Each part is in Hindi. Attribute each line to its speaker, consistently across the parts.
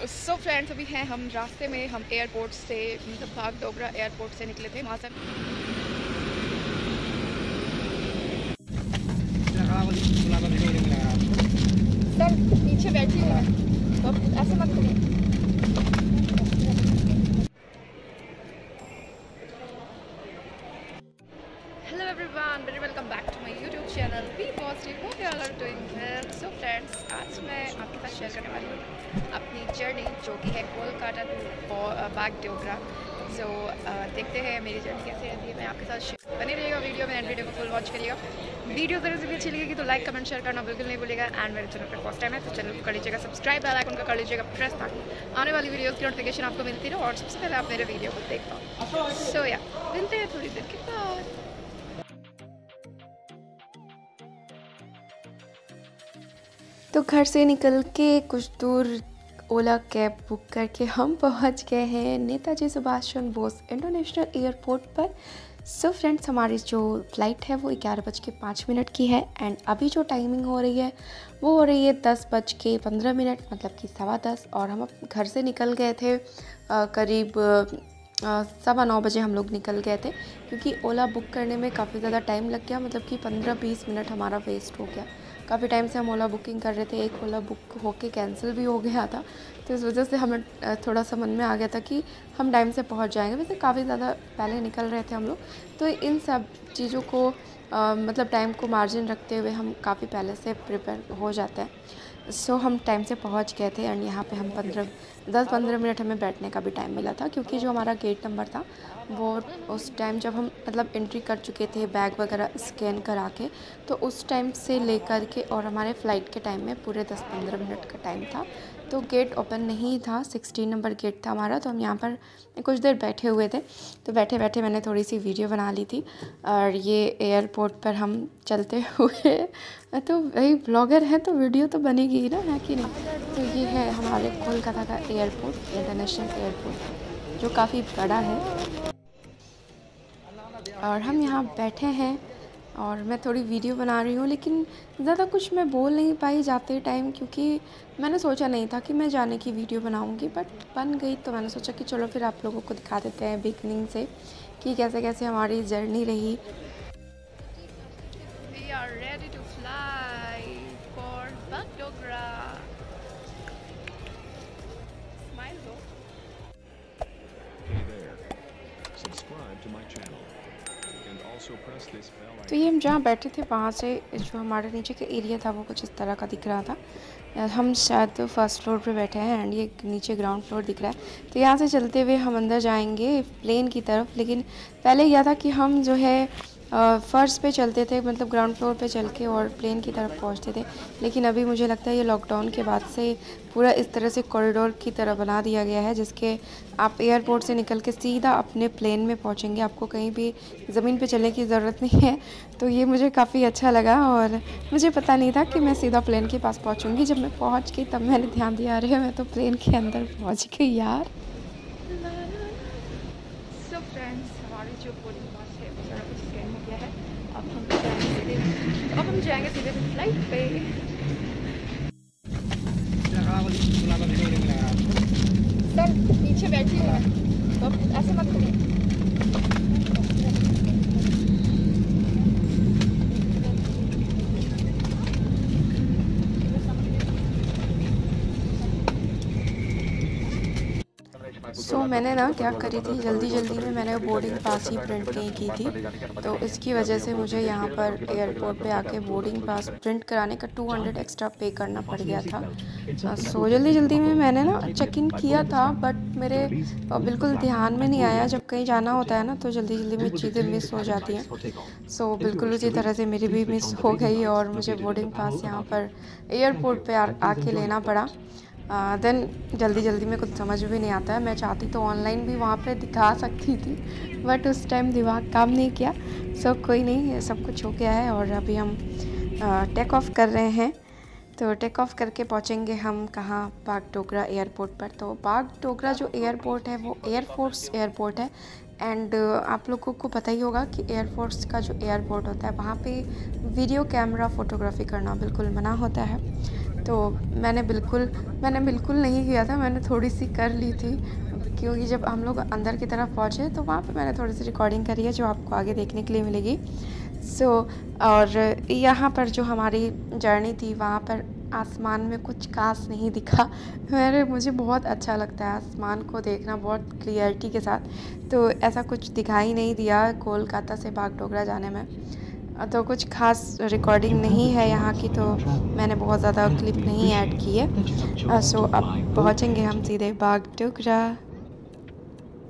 Speaker 1: सो फ्रेंड्स, अभी हैं हम रास्ते में। हम एयरपोर्ट से मतलब बागडोगरा एयरपोर्ट से निकले थे। वहाँ से सर पीछे बैठी हुई है, तो ऐसे मत करिए। Hello everyone, very welcome back to my YouTube channel be positive. Hope you all are doing well. So friends, आज मैं आपके साथ शेयर करने वाली हूँ अपनी जर्नी, जो कि है कोलकाता टू बागडोगरा। सो देखते हैं मेरी जर्नी कैसे रहती है। मैं आपके साथ बने रहिएगा वीडियो में, एंड वीडियो को फुल वॉच करिएगा। वीडियो ज़रूर से भी अच्छी लगेगी तो लाइक कमेंट शेयर करना बिल्कुल नहीं भूलिएगा। एंड मेरे चैनल पर फर्स्ट टाइम है तो चैनल को कर लीजिएगा सब्सक्राइब, बेल आइकन को कर लीजिएगा प्रेस, ताकि आने वाली वीडियोस की नोटिफिकेशन आपको मिलती रहे और सबसे पहले आप मेरे वीडियो को देख पाओ। सो या मिलते हैं थोड़ी देर के बाद।
Speaker 2: तो घर से निकल के कुछ दूर ओला कैब बुक करके हम पहुंच गए हैं नेताजी सुभाष चंद्र बोस इंटरनेशनल एयरपोर्ट पर। सो फ्रेंड्स, हमारी जो फ़्लाइट है वो 11:05 की है। एंड अभी जो टाइमिंग हो रही है वो हो रही है 10:15, मतलब कि 10:15। और हम घर से निकल गए थे करीब 9:15 हम लोग निकल गए थे, क्योंकि ओला बुक करने में काफ़ी ज़्यादा टाइम लग गया। मतलब कि 15-20 मिनट हमारा वेस्ट हो गया। काफ़ी टाइम से हम ओला बुकिंग कर रहे थे, एक ओला बुक होके कैंसिल भी हो गया था, तो इस वजह से हमें थोड़ा सा मन में आ गया था कि हम टाइम से पहुंच जाएंगे। वैसे काफ़ी ज़्यादा पहले निकल रहे थे हम लोग, तो इन सब चीज़ों को मतलब टाइम को मार्जिन रखते हुए हम काफ़ी पहले से प्रिपेयर हो जाते हैं। सो हम टाइम से पहुंच गए थे। एंड यहाँ पे हम 10-15 मिनट हमें बैठने का भी टाइम मिला था, क्योंकि जो हमारा गेट नंबर था वो उस टाइम जब हम मतलब एंट्री कर चुके थे बैग वगैरह स्कैन करा के, तो उस टाइम से लेकर के और हमारे फ़्लाइट के टाइम में पूरे 10-15 मिनट का टाइम था। तो गेट ओपन नहीं था, 16 नंबर गेट था हमारा। तो हम यहाँ पर कुछ देर बैठे हुए थे, तो बैठे बैठे मैंने थोड़ी सी वीडियो बना ली थी। और ये एयरपोर्ट पर हम चलते हुए तो वही ब्लॉगर हैं तो वीडियो तो बनेगी ही ना, है कि नहीं। तो ये है हमारे कोलकाता का एयरपोर्ट, इंटरनेशनल एयरपोर्ट, जो काफ़ी बड़ा है। और हम यहाँ बैठे हैं और मैं थोड़ी वीडियो बना रही हूँ, लेकिन ज़्यादा कुछ मैं बोल नहीं पाई जाते टाइम, क्योंकि मैंने सोचा नहीं था कि मैं जाने की वीडियो बनाऊँगी, बट बन गई। तो मैंने सोचा कि चलो फिर आप लोगों को दिखा देते हैं बिगनिंग से कि कैसे कैसे हमारी जर्नी रही।
Speaker 1: We are ready to fly for Bagdogra. Smile though.
Speaker 3: Hey there. Subscribe to my channel and also press this bell icon.
Speaker 2: तो ये हम जहाँ बैठे थे वहाँ से जो हमारे नीचे का एरिया था वो कुछ इस तरह का दिख रहा था। हम शायद फर्स्ट फ्लोर पे बैठे हैं एंड ये नीचे ग्राउंड फ्लोर दिख रहा है। तो यहाँ से चलते हुए हम अंदर जाएंगे प्लेन की तरफ, लेकिन पहले यह था कि हम जो है फर्श पे चलते थे, मतलब ग्राउंड फ्लोर पे चल के और प्लेन की तरफ पहुँचते थे। लेकिन अभी मुझे लगता है ये लॉकडाउन के बाद से पूरा इस तरह से कॉरिडोर की तरह बना दिया गया है, जिसके आप एयरपोर्ट से निकल के सीधा अपने प्लेन में पहुँचेंगे, आपको कहीं भी ज़मीन पे चलने की ज़रूरत नहीं है। तो ये मुझे काफ़ी अच्छा लगा और मुझे पता नहीं था कि मैं सीधा प्लेन के पास पहुँचूँगी। जब मैं पहुँच गई तब मैंने ध्यान दिया, अरे मैं तो प्लेन के अंदर पहुँच गई यार।
Speaker 1: सो फ्रेंड्स, हमारी जो बोर्डिंग पास है वो सारा कुछ स्कैन हो गया है। अब हम जाएंगे सीधे फ्लाइट पे। सर पीछे बैठी हुई है, तो ऐसे मत करिए।
Speaker 2: सो मैंने ना क्या करी थी, जल्दी जल्दी में मैंने बोर्डिंग पास ही प्रिंट नहीं की थी, तो इसकी वजह से मुझे यहाँ पर एयरपोर्ट पे आके बोर्डिंग पास प्रिंट कराने का 200 एक्स्ट्रा पे करना पड़ गया था। सो जल्दी जल्दी में मैंने ना चेक इन किया था, बट मेरे बिल्कुल ध्यान में नहीं आया। जब कहीं जाना होता है ना तो जल्दी जल्दी में चीज़ें मिस हो जाती हैं। सो बिल्कुल उसी तरह से मेरी भी मिस हो गई और मुझे बोर्डिंग पास यहाँ पर एयरपोर्ट पर आके लेना पड़ा। देन जल्दी जल्दी में कुछ समझ भी नहीं आता है। मैं चाहती तो ऑनलाइन भी वहाँ पे दिखा सकती थी, बट उस टाइम दिमाग काम नहीं किया। सो कोई नहीं, सब कुछ हो गया है और अभी हम टेक ऑफ कर रहे हैं। तो टेक ऑफ करके पहुँचेंगे हम कहाँ, बागडोगरा एयरपोर्ट पर। तो बागडोगरा जो एयरपोर्ट है वो एयरफोर्स एयरपोर्ट है। एंड आप लोगों को पता ही होगा कि एयरफोर्स का जो एयरपोर्ट होता है वहाँ पे वीडियो कैमरा फ़ोटोग्राफी करना बिल्कुल मना होता है। तो मैंने बिल्कुल नहीं किया था, मैंने थोड़ी सी कर ली थी, क्योंकि जब हम लोग अंदर की तरफ पहुँचे तो वहाँ पे मैंने थोड़ी सी रिकॉर्डिंग करी है जो आपको आगे देखने के लिए मिलेगी। और यहाँ पर जो हमारी जर्नी थी वहाँ पर आसमान में कुछ खास नहीं दिखा। मुझे बहुत अच्छा लगता है आसमान को देखना बहुत क्लियरिटी के साथ, तो ऐसा कुछ दिखाई नहीं दिया कोलकाता से बागडोगरा जाने में। तो कुछ खास रिकॉर्डिंग नहीं है यहाँ की, तो मैंने बहुत ज़्यादा क्लिप नहीं ऐड की है। सो अब पहुँचेंगे हम सीधे बागडोगरा।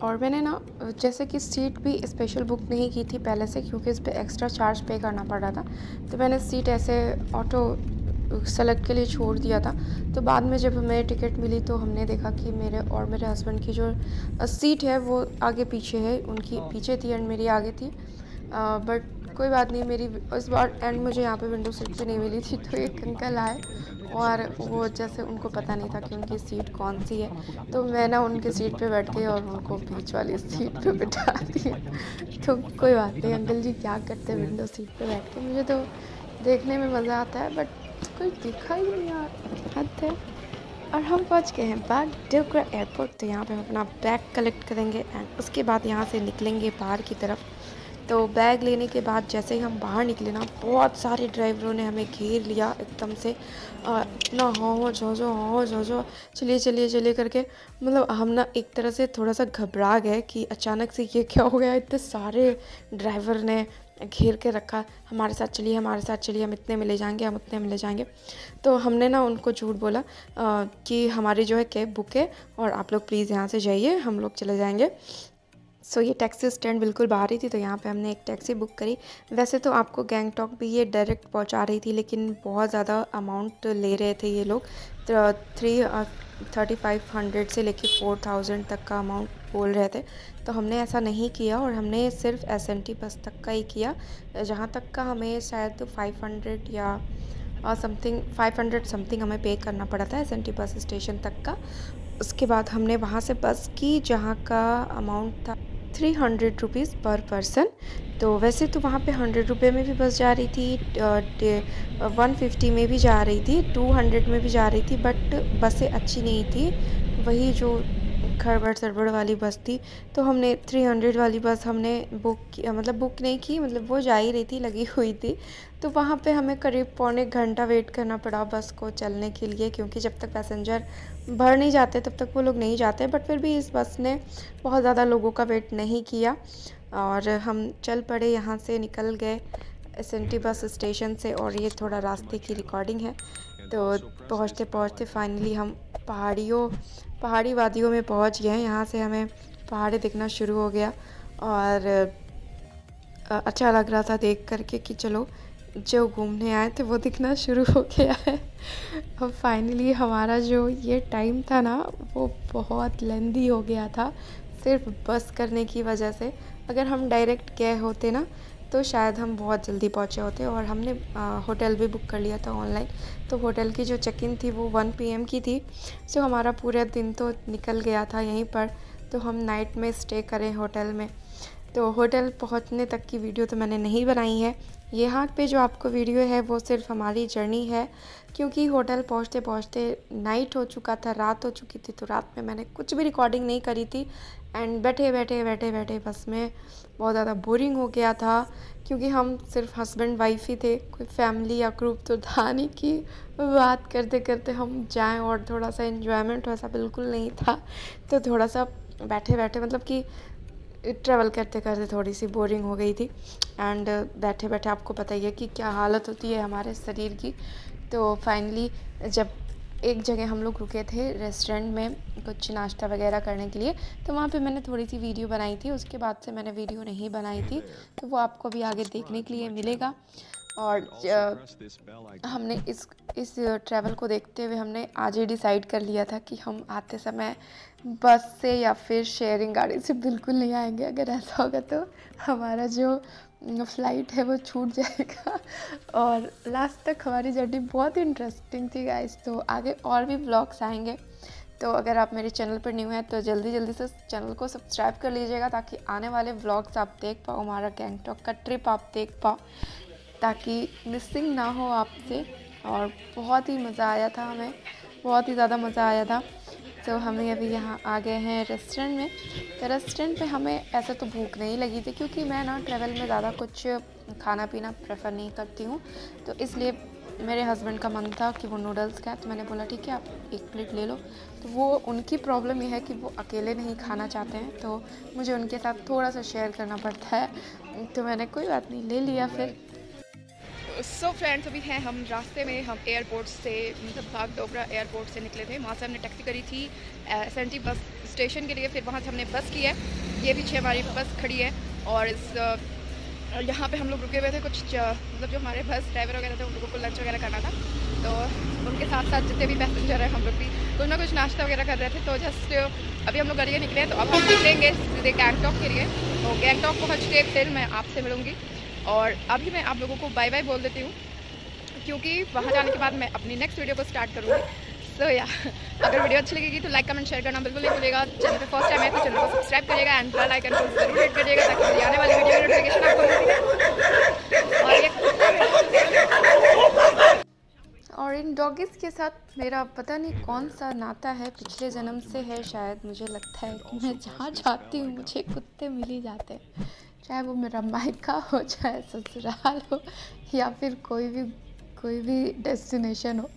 Speaker 2: और मैंने ना जैसे कि सीट भी स्पेशल बुक नहीं की थी पहले से, क्योंकि इस पर एक्स्ट्रा चार्ज पे करना पड़ रहा था, तो मैंने सीट ऐसे ऑटो सेलेक्ट के लिए छोड़ दिया था। तो बाद में जब हमें टिकट मिली तो हमने देखा कि मेरे और मेरे हस्बैंड की जो सीट है वो आगे पीछे है, उनकी पीछे थी एंड मेरी आगे थी। बट कोई बात नहीं, मेरी इस बार एंड मुझे यहाँ पे विंडो सीट पे नहीं मिली थी। तो एक अंकल आए और वो जैसे उनको पता नहीं था कि उनकी सीट कौन सी है, तो मैं ना उनके सीट पे बैठ गई और उनको बीच वाली सीट पे बिठा दिया। तो कोई बात नहीं, अंकल जी क्या करते हैं विंडो सीट पे बैठ के, मुझे तो देखने में मज़ा आता है, बट कोई दिखा ही नहीं यार, हद है। और हम पहुंच गए हैं बागडोगरा एयरपोर्ट। तो यहाँ पे हम अपना बैग कलेक्ट करेंगे एंड उसके बाद यहाँ से निकलेंगे बाहर की तरफ। तो बैग लेने के बाद जैसे ही हम बाहर निकले ना, बहुत सारे ड्राइवरों ने हमें घेर लिया एकदम से, इतना हाँ जो चलिए चलिए चलिए करके। मतलब हम ना एक तरह से थोड़ा सा घबरा गए कि अचानक से ये क्या हो गया, इतने सारे ड्राइवर ने घेर के रखा, हमारे साथ चलिए हम इतने में ले जाएंगे, हम उतने में ले जाएंगे। तो हमने ना उनको झूठ बोला कि हमारी जो है कैब बुक है और आप लोग प्लीज़ यहाँ से जाइए, हम लोग चले जाएंगे। सो ये टैक्सी स्टैंड बिल्कुल बाहर ही थी, तो यहाँ पे हमने एक टैक्सी बुक करी। वैसे तो आपको गैंगटॉक भी ये डायरेक्ट पहुँचा रही थी, लेकिन बहुत ज़्यादा अमाउंट ले रहे थे ये लोग। 3500 से लेके 4000 तक का अमाउंट बोल रहे थे। तो हमने ऐसा नहीं किया और हमने सिर्फ SNT बस तक का ही किया, जहाँ तक का हमें शायद 500 या समथिंग 500 समथिंग हमें पे करना पड़ा था SNT बस स्टेशन तक का। उसके बाद हमने वहाँ से बस की जहाँ का अमाउंट था 300 रुपीज़ पर पर्सन। तो वैसे तो वहाँ पे 100 रुपये में भी बस जा रही थी, 150 में भी जा रही थी, 200 में भी जा रही थी, बट बसें अच्छी नहीं थी, वही जो खड़बड़ सड़बड़ वाली बस थी। तो हमने 300 वाली बस हमने बुक नहीं की, मतलब वो जा ही रही थी, लगी हुई थी। तो वहाँ पे हमें करीब पौने घंटा वेट करना पड़ा बस को चलने के लिए, क्योंकि जब तक पैसेंजर भर नहीं जाते तब तक वो लोग नहीं जाते। बट फिर भी इस बस ने बहुत ज़्यादा लोगों का वेट नहीं किया और हम चल पड़े, यहाँ से निकल गए SNT बस स्टेशन से। और ये थोड़ा रास्ते की रिकॉर्डिंग है। तो पहुँचते पहुँचते फाइनली हम पहाड़ी वादियों में पहुँच गए हैं। यहाँ से हमें पहाड़े दिखना शुरू हो गया और अच्छा लग रहा था देख करके कि चलो जो घूमने आए थे वो दिखना शुरू हो गया है। अब फाइनली हमारा जो ये टाइम था ना वो बहुत लेंदी हो गया था, सिर्फ बस करने की वजह से। अगर हम डायरेक्ट गए होते ना तो शायद हम बहुत जल्दी पहुँचे होते। और हमने होटल भी बुक कर लिया था ऑनलाइन, तो होटल की जो चेक इन थी वो 1 PM की थी। सो हमारा पूरा दिन तो निकल गया था यहीं पर। तो हम नाइट में स्टे करें होटल में। तो होटल पहुंचने तक की वीडियो तो मैंने नहीं बनाई है। यहाँ पे जो आपको वीडियो है वो सिर्फ हमारी जर्नी है, क्योंकि होटल पहुँचते पहुँचते नाइट हो चुका था, रात हो चुकी थी। तो रात में मैंने कुछ भी रिकॉर्डिंग नहीं करी थी एंड बैठे बस में बहुत ज़्यादा बोरिंग हो गया था, क्योंकि हम सिर्फ हस्बैंड वाइफ ही थे, कोई फैमिली या ग्रुप तो था नहीं कि बात करते करते हम जाएं और थोड़ा सा एंजॉयमेंट वैसा बिल्कुल नहीं था। तो थोड़ा सा बैठे मतलब कि ट्रैवल करते करते थोड़ी सी बोरिंग हो गई थी। एंड बैठे बैठे आपको पता ही है कि क्या हालत होती है हमारे शरीर की। तो फाइनली जब एक जगह हम लोग रुके थे रेस्टोरेंट में कुछ नाश्ता वगैरह करने के लिए, तो वहाँ पे मैंने थोड़ी सी वीडियो बनाई थी। उसके बाद से मैंने वीडियो नहीं बनाई थी, तो वो आपको भी आगे देखने के लिए मिलेगा। और हमने इस ट्रैवल को देखते हुए हमने आज ही डिसाइड कर लिया था कि हम आते समय बस से या फिर शेयरिंग गाड़ी से बिल्कुल नहीं आएंगे। अगर ऐसा होगा तो हमारा जो फ़्लाइट है वो छूट जाएगा। और लास्ट तक हमारी जर्नी बहुत इंटरेस्टिंग थी गाइस। तो आगे और भी व्लॉग्स आएंगे। तो अगर आप मेरे चैनल पर न्यू हैं तो जल्दी से चैनल को सब्सक्राइब कर लीजिएगा, ताकि आने वाले व्लॉग्स आप देख पाओ, हमारा गैंगटॉक का ट्रिप आप देख पाओ, ताकि मिसिंग ना हो आपसे। और बहुत ही मज़ा आया था हमें, बहुत ही ज़्यादा मज़ा आया था। तो हमें अभी यहाँ आ गए हैं रेस्टोरेंट में। तो रेस्टोरेंट पे हमें ऐसे तो भूख नहीं लगी थी, क्योंकि मैं ना ट्रैवल में ज़्यादा कुछ खाना पीना प्रेफर नहीं करती हूँ। तो इसलिए मेरे हस्बैंड का मन था कि वो नूडल्स खाए, तो मैंने बोला ठीक है आप एक प्लेट ले लो। तो वो उनकी प्रॉब्लम ये है कि वो अकेले नहीं खाना चाहते हैं, तो मुझे उनके साथ थोड़ा सा शेयर करना पड़ता है। तो मैंने कोई बात नहीं ले लिया फिर।
Speaker 1: सो फ्रेंड्स, अभी हैं हम रास्ते में। हम एयरपोर्ट से मतलब बागडोगरा एयरपोर्ट से निकले थे। वहाँ से हमने टैक्सी करी थी SNT बस स्टेशन के लिए। फिर वहाँ से हमने बस की है, ये पीछे हमारी बस खड़ी है। और इस यहाँ पे हम लोग रुके हुए थे। कुछ मतलब जो हमारे बस ड्राइवर वगैरह थे उन लोगों को लंच वगैरह करना था, तो उनके साथ साथ जितने भी पैसेंजर हैं हम लोग भी कुछ ना कुछ नाश्ता वगैरह कर रहे थे। तो जस्ट अभी हम लोग गाड़ी निकले हैं, तो अब हम निकलेंगे सीधे गैंगटॉक के लिए। तो गैंगटॉक पहुँच के फिर मैं आपसे मिलूँगी। और अभी मैं आप लोगों को बाय बाय बोल देती हूँ, क्योंकि वहाँ जाने के बाद मैं अपनी नेक्स्ट वीडियो को स्टार्ट करूँगी। सो या अगर वीडियो अच्छी लगेगी तो लाइक कमेंट शेयर करना बिल्कुल नहीं भूलिएगा। चैनल पे फर्स्ट टाइम है तो चैनल को सब्सक्राइब करिएगा एंड बेल आइकन को जरूर हिट करिएगा, ताकि मेरी आने वाली वीडियो की नोटिफिकेशन आपको।
Speaker 2: और इन डॉगीज़ के साथ मेरा पता नहीं कौन सा नाता है, पिछले जन्म से है शायद। मुझे लगता है कि मैं जहाँ जाती हूँ मुझे कुत्ते मिल ही जाते हैं, चाहे वो मेरा मायका हो, चाहे ससुराल हो, या फिर कोई भी डेस्टिनेशन हो।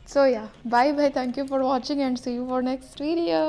Speaker 2: सो या bye bye, thank you for watching and see you for next video.